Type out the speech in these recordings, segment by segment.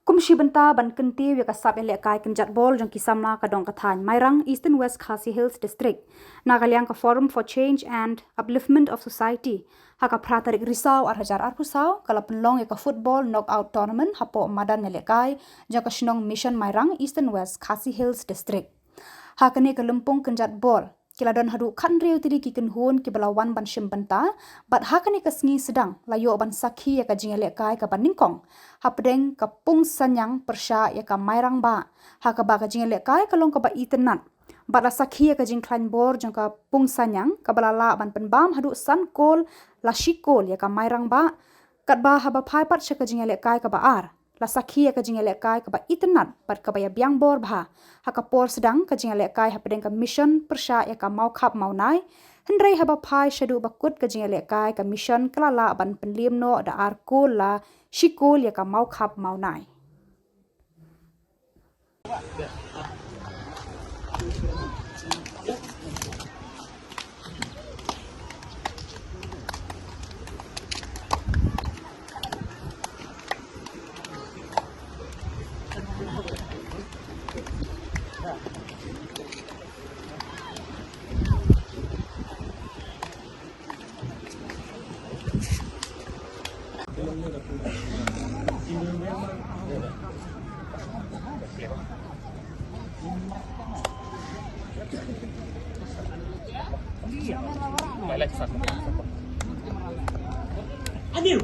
Kumshi benta ban kenti wi kasap elek kai kenjat bol jong kisamla kadong kathan Mairang Eastern West Khasi Hills District nagaliang ka Forum for Change and Upliftment of Society haka pratarik risau ar hajar ar pusau kala penlong ka football knockout tournament hapo madan elek kai jong ka shnong mission Mairang Eastern West Khasi Hills District hakane ka lempung kenjat bol kila don hadu kan riu tiri ki kenhun ki belawan ban shim benta bat hakane ka sngi sedang layo ban sakhi ya ka jingele kai ka baningkong hapdeng ka pung sanyang persha ya ka mairang ba ha ka ba ka jingele kai ka long ka ba itenat bat la sakhi ya ka jing klan bor jong ka pung sanyang ka balala ban penbam hadu san kol la shikol ya ka mairang ba kat ba ha ba phai pat sha ka jingele kai ka ba ar la sakhi ka jingele kai ka ba itenat pat ka ba ya biang bor bha ha ka por sedang ka jingele kai ha pedeng ka mission persha ya ka mau khap mau nai hendrai ha ba phai shadu bakut ka jingele kai ka mission klala ban penlim no da ar ko la shikol ya ka mau khap mau nai Adil.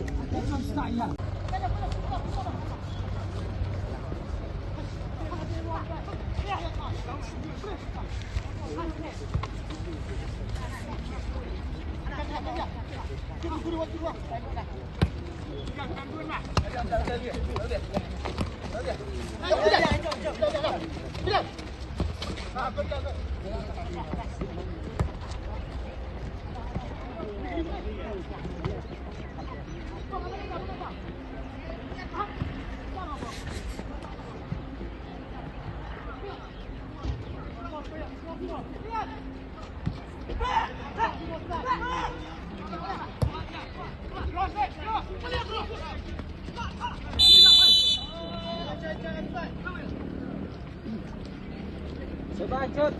Sebancut.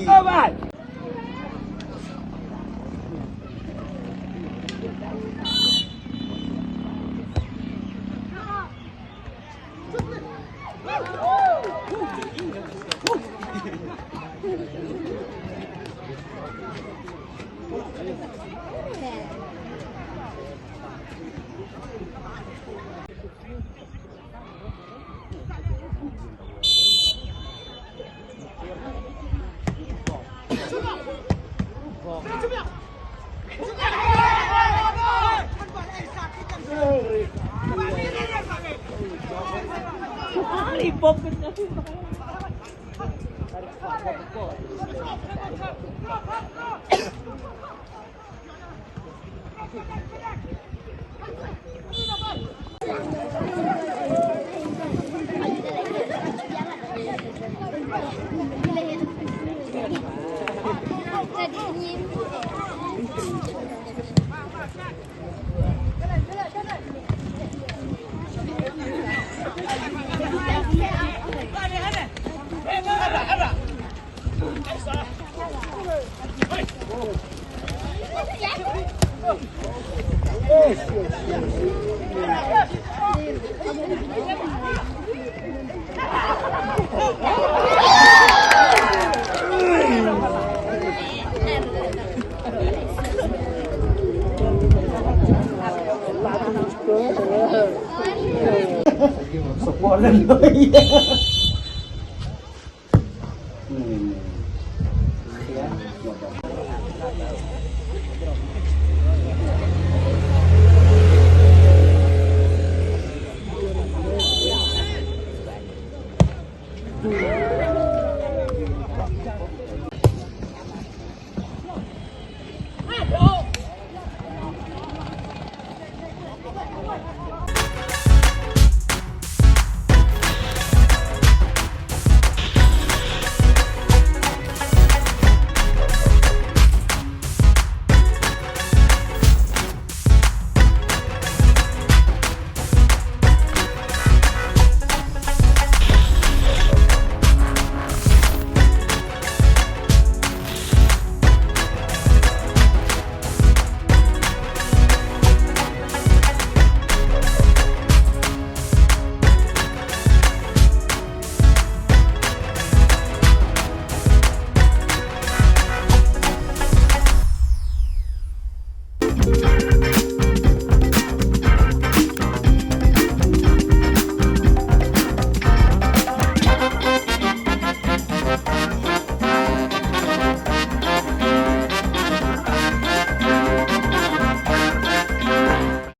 Obat. Sekolah